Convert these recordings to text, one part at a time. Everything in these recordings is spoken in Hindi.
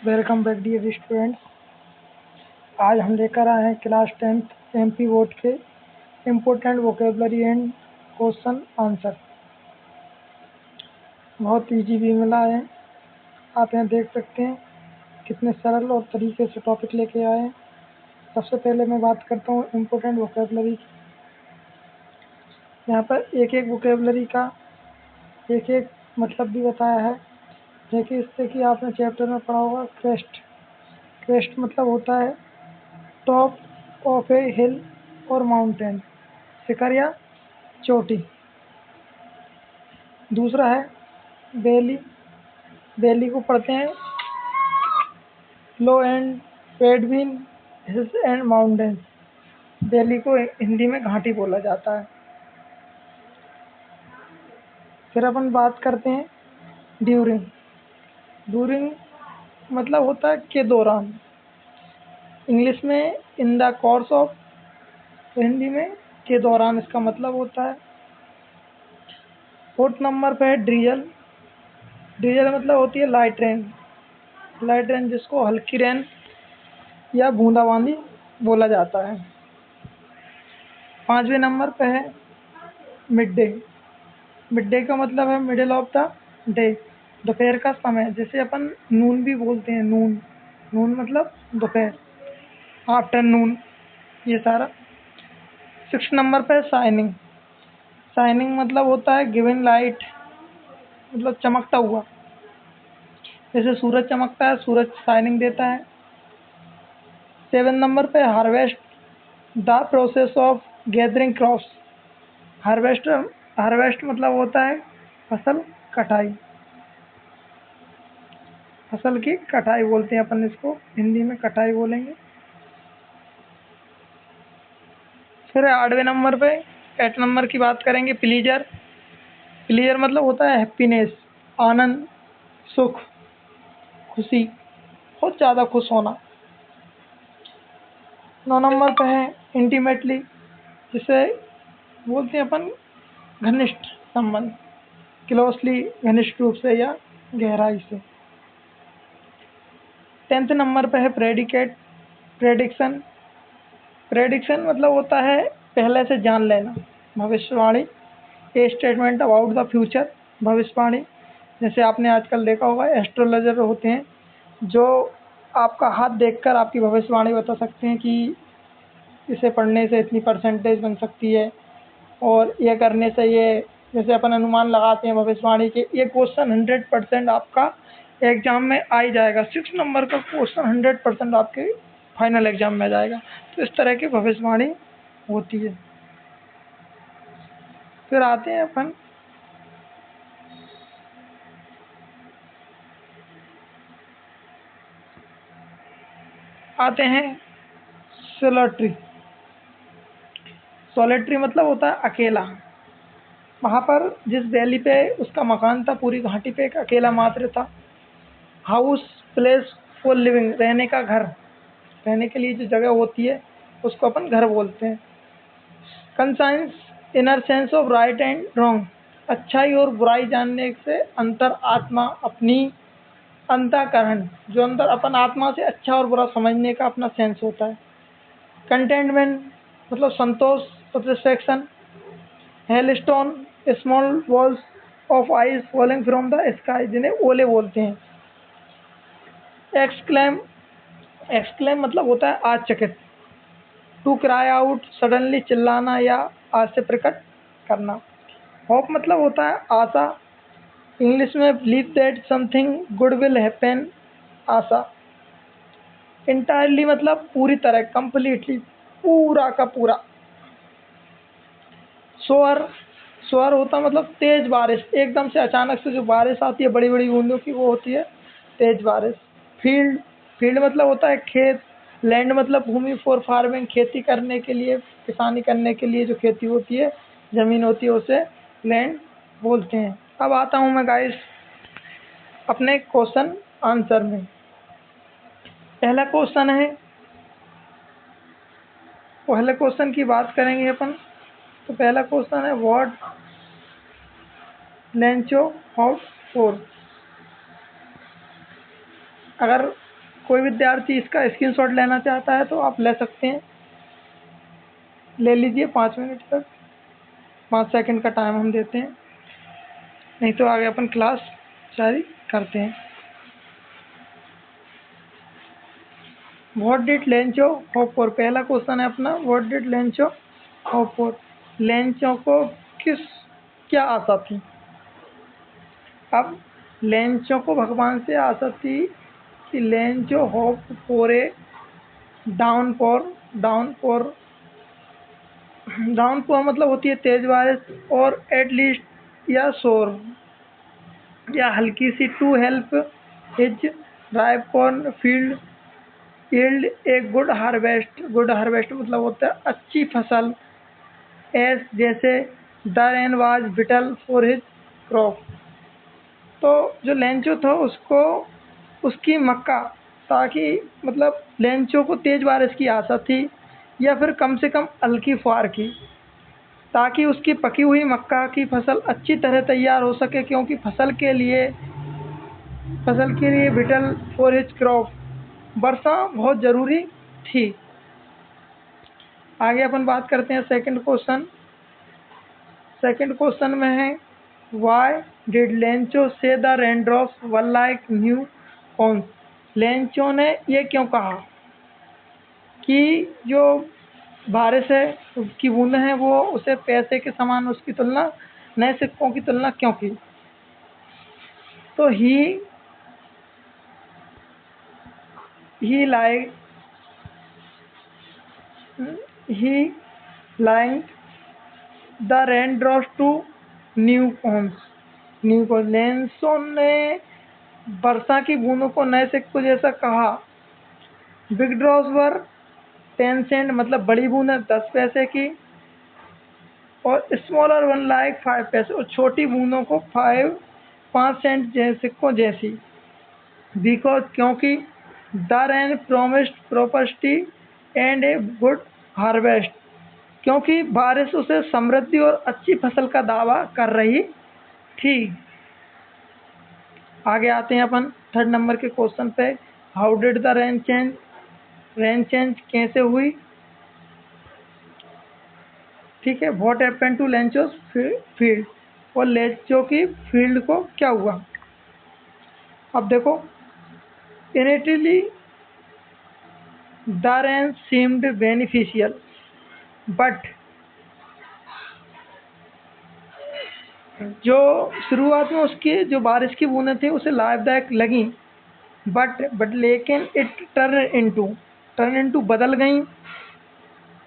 Welcome back dear students. आज हम लेकर आए हैं क्लास 10th एमपी बोर्ड के important vocabulary and question answer. बहुत इजी भी मिला है। आप यहाँ देख सकते हैं कितने सरल और तरीके से टॉपिक लेके आए हैं। सबसे पहले मैं बात करता हूँ इम्पोर्टेंट वोकेबलरी की। यहाँ पर एक एक वोकेबलरी का एक एक मतलब भी बताया है। देखिए, इससे कि आपने चैप्टर में पढ़ा होगा क्रेस्ट। क्रेस्ट मतलब होता है टॉप ऑफ ए हिल और माउंटेन, शिखर या चोटी। दूसरा है वैली। वैली को पढ़ते हैं लो एंड पेडविन हिल्स एंड माउंटेन्स। वैली को हिंदी में घाटी बोला जाता है। फिर अपन बात करते हैं ड्यूरिंग। ड्यूरिंग मतलब होता है के दौरान। इंग्लिश में इन द कोर्स ऑफ, तो हिंदी में के दौरान इसका मतलब होता है। 4th नंबर पे है ड्रिजल। ड्रिजल मतलब होती है लाइट रेन। लाइट रेन जिसको हल्की रेन या बूंदाबांदी बोला जाता है। 5वें नंबर पे है मिड डे। मिड डे का मतलब है मिडिल ऑफ द डे, दोपहर का समय, जिसे अपन नून भी बोलते हैं। नून नून मतलब दोपहर, आफ्टरनून, ये सारा। 6 नंबर पे शाइनिंग। शाइनिंग मतलब होता है गिवन लाइट, मतलब चमकता हुआ, जैसे सूरज चमकता है, सूरज शाइनिंग देता है। 7 नंबर पे harvest, the process of gathering crops. Harvest मतलब होता है फसल कटाई। फसल की कटाई बोलते हैं अपन इसको, हिंदी में कटाई बोलेंगे। फिर 8वें नंबर पे 8 नंबर की बात करेंगे प्लीजर। प्लीजर मतलब होता है हैप्पीनेस, आनंद, सुख, खुशी, बहुत ज़्यादा खुश होना। 9 नंबर पे है इंटीमेटली, जिसे बोलते हैं अपन घनिष्ठ संबंध, क्लोजली, घनिष्ठ रूप से या गहराई से। 10th नंबर पे है प्रेडिकेट, प्रेडिक्शन। प्रेडिक्शन मतलब होता है पहले से जान लेना, भविष्यवाणी, ए स्टेटमेंट अबाउट द फ्यूचर, भविष्यवाणी। जैसे आपने आजकल देखा होगा एस्ट्रोलॉजर होते हैं जो आपका हाथ देखकर आपकी भविष्यवाणी बता सकते हैं कि इसे पढ़ने से इतनी परसेंटेज बन सकती है, और ये करने से ये, जैसे अपन अनुमान लगाते हैं भविष्यवाणी के, ये क्वेश्चन 100% आपका एग्जाम में आ ही जाएगा। 6 नंबर का क्वेश्चन 100% आपके फाइनल एग्जाम में आ जाएगा। तो इस तरह की भविष्यवाणी होती है। फिर आते हैं अपन सोलेट्री। सोलेट्री मतलब होता है अकेला। वहाँ पर जिस वैली पे उसका मकान था, पूरी घाटी पे एक अकेला मात्र था। हाउस, प्लेस फॉर लिविंग, रहने का घर, रहने के लिए जो जगह होती है उसको अपन घर बोलते हैं। Conscience, inner sense of right and wrong, अच्छाई और बुराई जानने से अंतर आत्मा, अपनी अंतःकरण, जो अंदर अपन आत्मा से अच्छा और बुरा समझने का अपना सेंस होता है। कंटेनमेंट मतलब संतोष, satisfaction. Hailstone, small balls of ice falling from the sky, जिन्हें ओले बोलते हैं। एक्सक्लेम, एक्सक्लेम मतलब होता है आश्चर्यचकित। टू क्राई आउट, सडनली चिल्लाना या आज से प्रकट करना। होप मतलब होता है आशा। इंग्लिश में believe that something good will happen, Asha. Entirely मतलब पूरी तरह, कंप्लीटली, पूरा का पूरा। शोअर, शोअर होता मतलब तेज बारिश, एकदम से अचानक से जो बारिश आती है बड़ी बड़ी बूंदों की, वो होती है तेज बारिश। फील्ड, फील्ड मतलब होता है खेत। लैंड मतलब भूमि, फॉर फार्मिंग, खेती करने के लिए, किसानी करने के लिए जो खेती होती है, जमीन होती है, उसे लैंड बोलते हैं। अब आता हूँ मैं गाइस अपने क्वेश्चन आंसर में। पहला क्वेश्चन है, पहले क्वेश्चन की बात करेंगे अपन। तो पहला क्वेश्चन है व्हाट लेंचो हॉट फोर। अगर कोई विद्यार्थी इसका स्क्रीनशॉट लेना चाहता है तो आप ले सकते हैं, ले लीजिए। 5 मिनट तक 5 सेकंड का टाइम हम देते हैं, नहीं तो आगे अपन क्लास जारी करते हैं। What did Lencho hope for, पहला क्वेश्चन है अपना, what did Lencho hope for, Lencho को क्या आशा थी। अब लेंचो को भगवान से आशा थी कि Lencho hope for a downpour, downpour मतलब होती है तेज बारिश, और एटलीस्ट या शोर या हल्की सी, to help his ripe corn field yield a good harvest मतलब होता है अच्छी फसल, एस जैसे the rain was vital for his crop. तो जो लेंचो था उसको उसकी मक्का, ताकि मतलब लेंचो को तेज बारिश की आशा थी या फिर कम से कम हल्की फुहार की, ताकि उसकी पकी हुई मक्का की फसल अच्छी तरह तैयार हो सके, क्योंकि फसल के लिए विटल फॉर हिज क्रॉप, वर्षा बहुत ज़रूरी थी। आगे अपन बात करते हैं सेकंड क्वेश्चन में है, वाई डिड लेंचो से the raindrops were like new corns, Lencho ने ये क्यों कहा कि जो बारिश है उसकी बूंदें हैं वो उसे पैसे के समान, उसकी तुलना नए सिक्कों की तुलना क्यों की। तो he lying the raindrops to new corns, Lencho ने वर्षा की बूंदों को नए सिक्कों जैसा कहा। बिग ड्रॉप्स वर 10 सेंट मतलब बड़ी बूंदें 10 पैसे की, और स्मॉलर वन लाइक 5 पैसे, और छोटी बूंदों को 5 सेंट सिक्कों जैसी। बिकॉज क्योंकि the rain promised property and A good harvest, क्योंकि बारिश उसे समृद्धि और अच्छी फसल का दावा कर रही थी। आगे आते हैं अपन थर्ड नंबर के क्वेश्चन पे, how did the rain change कैसे हुई। ठीक है, व्हाट हैपेंड टू लेंचोस फील्ड, और लेंचो की फील्ड को क्या हुआ। अब देखो, initially the rain seemed beneficial, but जो शुरुआत में उसकी जो बारिश की बूंदें थी उसे लाभदायक लगी, बट लेकिन इट टर्न इनटू बदल गई,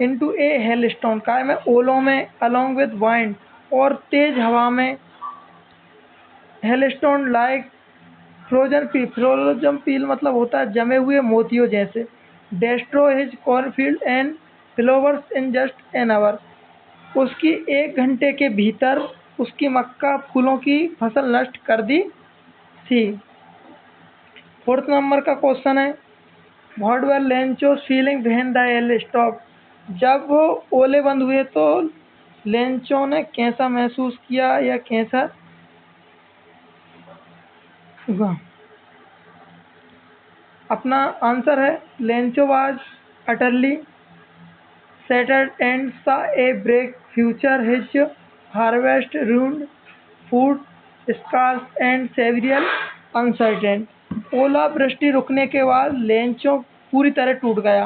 इनटू ए हेलस्टोन काय में, ओलों में, अलोंग विद वाइंड और तेज हवा में, हेलस्टोन लाइक फ्रोजन पील मतलब होता है जमे हुए मोतियों जैसे, डेस्ट्रो his cornfield and flowers in just an hour, उसकी 1 घंटे के भीतर उसकी मक्का फूलों की फसल नष्ट कर दी थी। फोर्थ नंबर का क्वेश्चन है, what were Lencho's feeling when the hail stop, जब वो ओले बंद हुए तो लेंचो ने कैसा महसूस किया या कैसा हुआ। अपना आंसर है, Lencho was utterly shattered and saw a bleak future, his harvest ruined, food scarce and several uncertain। ओलावृष्टि रुकने के बाद लेंचो पूरी तरह टूट गया,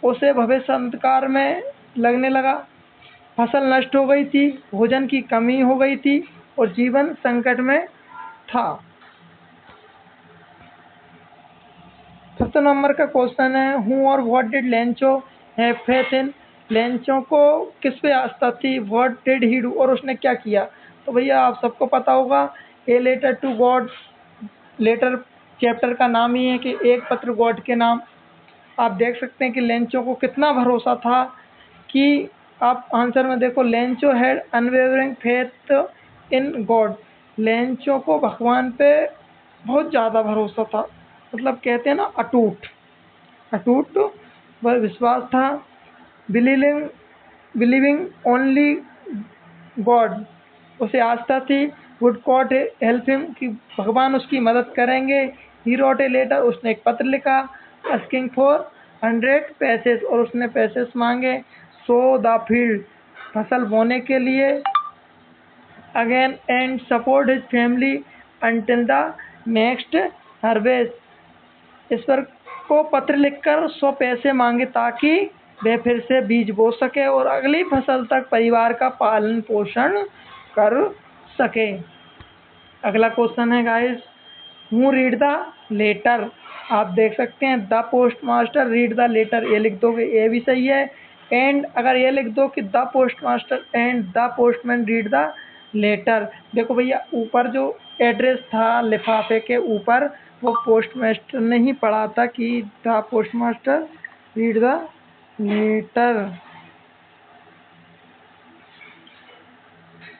उसे भविष्य अंधकार में लगने लगा, फसल नष्ट हो गई थी, भोजन की कमी हो गई थी और जीवन संकट में था। फिफ्थ नंबर का क्वेश्चन है, हु और what did Lencho have faith in, Lencho को किस पे आस्था थी, व्हाट डिड ही डू और उसने क्या किया। तो भैया आप सबको पता होगा, a letter to God, letter chapter का नाम ही है कि एक पत्र गॉड के नाम। आप देख सकते हैं कि लेंचो को कितना भरोसा था कि आप आंसर में देखो, Lencho had unwavering faith in God, Lencho को भगवान पे बहुत ज़्यादा भरोसा था, मतलब कहते हैं ना अटूट वह विश्वास था। बिलीविंग ओनली गॉड, उसे आस्था थी। वुड गॉड हेल्प हिम, कि भगवान उसकी मदद करेंगे। ही रोट ए लेटर, उसने एक पत्र लिखा। asking for 100 पैसेस, और उसने पैसेस मांगे। सो द फील्ड, फसल बोने के लिए। Again and support his family until the next harvest, ईश्वर को पत्र लिखकर 100 पैसे मांगे ताकि वह फिर से बीज बो सके और अगली फसल तक परिवार का पालन पोषण कर सके। अगला क्वेश्चन है guys, who read the letter. आप देख सकते हैं the post master read the letter, ये लिख दोगे, ये भी सही है। एंड अगर ये लिख दो कि the post master and the postman read the letter, देखो भैया ऊपर जो एड्रेस था लिफाफे के ऊपर, वो पोस्ट मास्टर ने ही पढ़ा था कि the post master read the letter.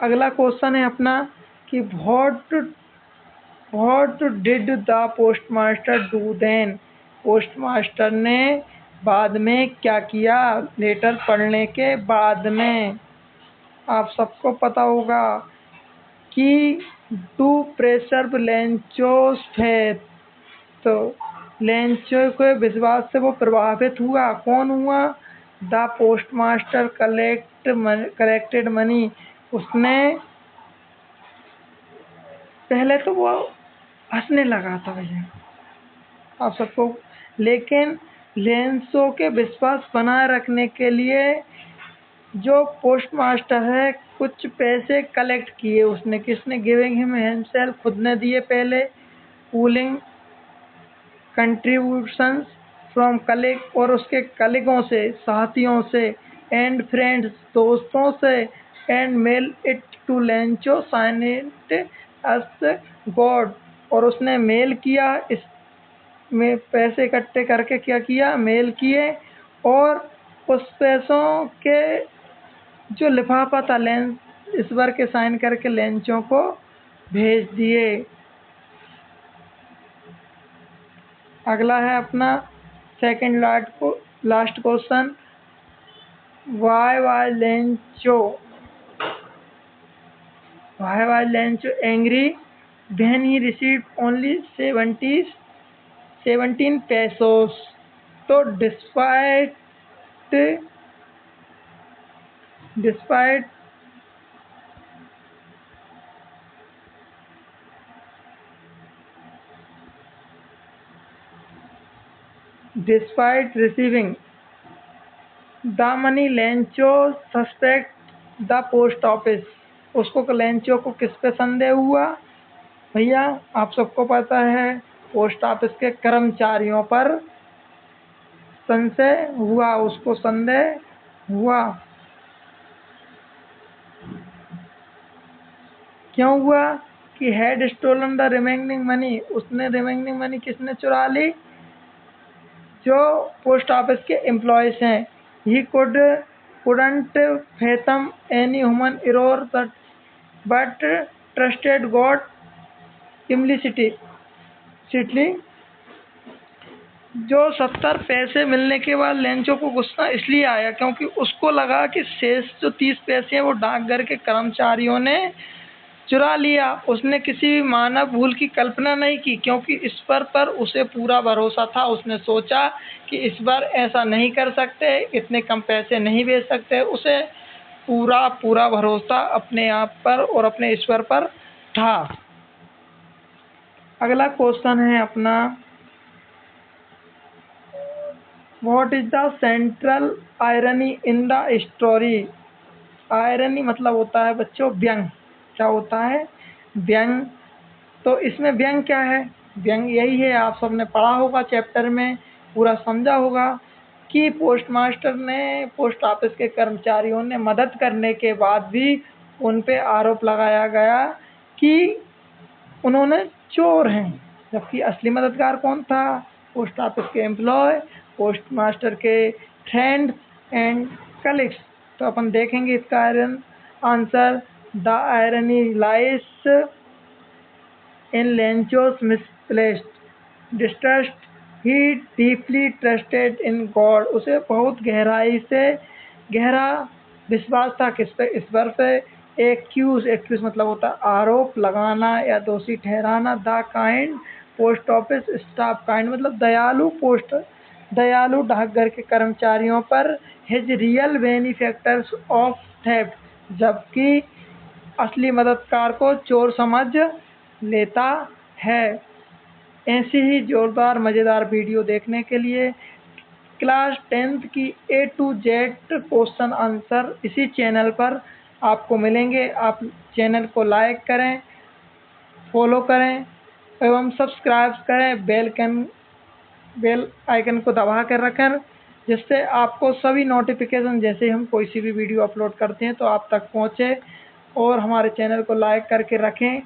अगला क्वेश्चन है अपना कि what did the post master do then, post master ने बाद में क्या किया लेटर पढ़ने के बाद में। आप सबको पता होगा कि टू प्रेसर्व लेंचोस फेथ, तो लेंचो के विश्वास से वो प्रभावित हुआ। कौन हुआ? The post master collected money, उसने पहले तो वो हंसने लगा था भैया आप सबको, लेकिन लेंसो के विश्वास बनाए रखने के लिए जो पोस्ट मास्टर है कुछ पैसे कलेक्ट किए उसने। किसने? गिविंग हिम हिमसेल्फ, खुद ने दिए पहले। पूलिंग कंट्रीब्यूशंस फ्रॉम कलीग, और उसके कलीगों से, साथियों से। एंड फ्रेंड्स, दोस्तों से। And mail it to Lencho sign it as God, और उसने मेल किया, इस में पैसे इकट्ठे करके क्या किया? मेल किए, और उस पैसों के जो लिफाफा था लेंस ईश्वर के साइन करके लेंचों को भेज दिए। अगला है अपना second last question, why was Lencho angry when he received only 17 pesos। तो despite receiving the money, Lencho suspect the post office, उसको लेंचो को किस पे संदेह हुआ? भैया आप सबको पता है पोस्ट ऑफिस के कर्मचारियों पर संशय हुआ, उसको संदेह हुआ। क्यों हुआ? कि had stolen the remaining money, उसने रिमेनिंग मनी किसने चुरा ली? जो पोस्ट ऑफिस के एम्प्लॉयज हैं। ही couldn't fathom any human error but trusted God implicitly। जो 70 पैसे मिलने के बाद लेंचो को गुस्सा इसलिए आया क्योंकि उसको लगा कि शेष जो 30 पैसे हैं वो डाकघर के कर्मचारियों ने चुरा लिया। उसने किसी मानव भूल की कल्पना नहीं की क्योंकि ईश्वर पर उसे पूरा भरोसा था। उसने सोचा कि ईश्वर ऐसा नहीं कर सकते, इतने कम पैसे नहीं भेज सकते। उसे पूरा भरोसा अपने आप पर और अपने ईश्वर पर था। अगला क्वेश्चन है अपना, what is the central irony in the story. Irony मतलब होता है बच्चों व्यंग। क्या होता है? व्यंग। तो इसमें व्यंग क्या है? व्यंग यही है, आप सबने पढ़ा होगा चैप्टर में, पूरा समझा होगा कि पोस्ट मास्टर ने, पोस्ट ऑफिस के कर्मचारियों ने मदद करने के बाद भी उन पे आरोप लगाया गया कि उन्होंने चोर हैं, जबकि असली मददगार कौन था? पोस्ट ऑफिस के एम्प्लॉय, पोस्ट मास्टर के फ्रेंड्स एंड कलीग्स। तो अपन देखेंगे इसका answer, the irony lies in Lencho's misplaced distrust. He deeply trusted in God, उसे बहुत गहराई से गहरा विश्वास था किस पे? ईश्वर पे। एक्यूज मतलब होता है आरोप लगाना या दोषी ठहराना। The kind post office staff kind मतलब दयालु डाकघर के कर्मचारियों पर हिज रियल बेनिफैक्टर्स ऑफ थेफ्ट, जबकि असली मददगार को चोर समझ लेता है। ऐसी ही जोरदार मज़ेदार वीडियो देखने के लिए क्लास 10th की A to Z question answer इसी चैनल पर आपको मिलेंगे। आप चैनल को लाइक करें, फॉलो करें एवं सब्सक्राइब करें, बेल आइकन को दबा कर रखें, जिससे आपको सभी नोटिफिकेशन जैसे हम कोई सी भी वीडियो अपलोड करते हैं तो आप तक पहुंचे। और हमारे चैनल को लाइक करके रखें,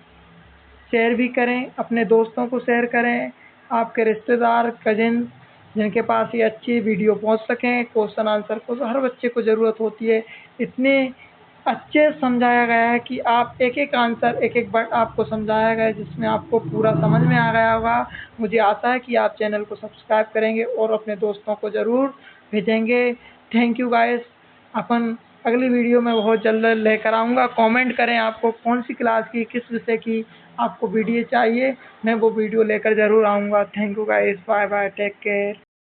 शेयर भी करें, अपने दोस्तों को शेयर करें, आपके रिश्तेदार, कजिन जिनके पास ये अच्छी वीडियो पहुंच सकें। क्वेश्चन आंसर को हर बच्चे को ज़रूरत होती है। इतने अच्छे समझाया गया है कि आप एक एक आंसर, एक एक वर्ड आपको समझाया गया है, जिसमें आपको पूरा समझ में आ गया होगा। मुझे आशा है कि आप चैनल को सब्सक्राइब करेंगे और अपने दोस्तों को ज़रूर भेजेंगे। Thank you guys. अपन अगली वीडियो में बहुत जल्द लेकर आऊँगा। कमेंट करें आपको कौन सी क्लास की, किस विषय की आपको वीडियो चाहिए, मैं वो वीडियो लेकर ज़रूर आऊँगा। Thank you guys, bye bye, take care.